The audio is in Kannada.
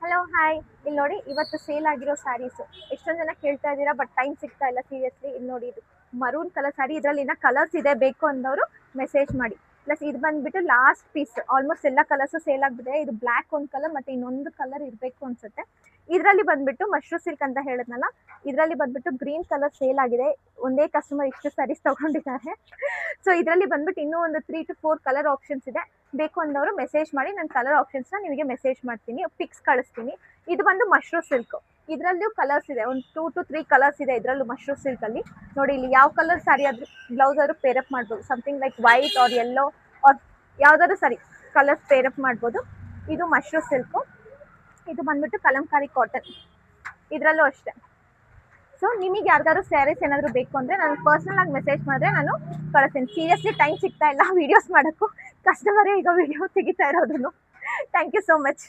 Hello hi. ಇಲ್ಲಿ ನೋಡಿ, ಇವತ್ತು ಸೇಲ್ ಆಗಿರೋ ಸ್ಯಾರೀಸ್ ಎಷ್ಟೊಂದು ಜನ ಕೇಳ್ತಾ ಇದ್ದೀರಾ, ಬಟ್ ಟೈಮ್ ಸಿಗ್ತಾ ಇಲ್ಲ ಸೀರಿಯಸ್ಲಿ. ಇಲ್ಲಿ ನೋಡಿ, ಇದು ಮರೂನ್ ಕಲರ್ ಸ್ಯಾರಿ, ಇದರಲ್ಲಿ ಇನ್ನ ಕಲರ್ಸ್ ಇದೆ, ಬೇಕು ಅಂದವರು ಮೆಸೇಜ್ ಮಾಡಿ. ಪ್ಲಸ್ ಇದು ಬಂದ್ಬಿಟ್ಟು ಲಾಸ್ಟ್ ಪೀಸ್, ಆಲ್ಮೋಸ್ಟ್ ಎಲ್ಲ ಕಲರ್ಸು ಸೇಲ್ ಆಗ್ಬಿದೆ. ಇದು ಬ್ಲ್ಯಾಕ್ ಒಂದು ಕಲರ್ ಮತ್ತೆ ಇನ್ನೊಂದು ಕಲರ್ ಇರಬೇಕು ಅನ್ಸುತ್ತೆ. ಇದರಲ್ಲಿ ಬಂದ್ಬಿಟ್ಟು ಮಶ್ರೂ ಸಿಲ್ಕ್ ಅಂತ ಹೇಳಿದ್ನಲ್ಲ, ಇದರಲ್ಲಿ ಬಂದ್ಬಿಟ್ಟು ಗ್ರೀನ್ ಕಲರ್ ಸೇಲ್ ಆಗಿದೆ. ಒಂದೇ ಕಸ್ಟಮರ್ ಇಷ್ಟು ಸ್ಯಾರೀಸ್ ತಗೊಂಡಿದ್ದಾರೆ. ಸೊ ಇದರಲ್ಲಿ ಬಂದ್ಬಿಟ್ಟು ಇನ್ನೂ ಒಂದು 3 to 4 ಕಲರ್ ಆಪ್ಷನ್ಸ್ ಇದೆ. ಬೇಕು ಅಂದವರು ಮೆಸೇಜ್ ಮಾಡಿ, ನಾನು ಕಲರ್ ಆಪ್ಷನ್ಸ್ನ ನಿಮಗೆ ಮೆಸೇಜ್ ಮಾಡ್ತೀನಿ, ಪಿಕ್ಸ್ ಕಳಿಸ್ತೀನಿ. ಇದು ಬಂದು ಮಶ್ರೂ ಸಿಲ್ಕ್. ಇದರಲ್ಲೂ ಕಲರ್ಸ್ ಇದೆ, ಒಂದು 2 to 3 ಕಲರ್ಸ್ ಇದೆ ಇದರಲ್ಲೂ ಮಶ್ರೂ ಸಿಲ್ಕಲ್ಲಿ. ನೋಡಿ, ಇಲ್ಲಿ ಯಾವ ಕಲರ್ ಸ್ಯಾರಿ ಆದರೂ ಬ್ಲೌಸ್ ಆದರೂ ಪೇರಪ್ ಮಾಡ್ಬೋದು. Something like white or yellow or ಯಾವುದಾದ್ರು ಸರಿ ಕಲರ್ಸ್ ಪೇರಪ್ ಮಾಡ್ಬೋದು. ಇದು ಮಶ್ರೂ ಸಿಲ್ಕು. ಇದು ಬಂದ್ಬಿಟ್ಟು ಕಲಂಕಾರಿ ಕಾಟನ್. ಇದರಲ್ಲೂ ಅಷ್ಟೇ. ಸೊ ನಿಮಗೆ ಯಾವ್ದಾದ್ರು ಸ್ಯಾರೀಸ್ ಏನಾದರೂ ಬೇಕು ಅಂದರೆ ನಾನು ಪರ್ಸ್ನಲ್ ಆಗಿ ಮೆಸೇಜ್ ಮಾಡಿದ್ರೆ ನಾನು ಕಳಿಸ್ತೀನಿ. ಸೀರಿಯಸ್ಲಿ ಟೈಮ್ ಸಿಗ್ತಾ ಇಲ್ಲ ವೀಡಿಯೋಸ್ ಮಾಡೋಕ್ಕೂ. ಕಸ್ಟಮರೇ ಈಗ ವಿಡಿಯೋ ತೆಗಿತಾ ಇರೋದನ್ನು. Thank you so much.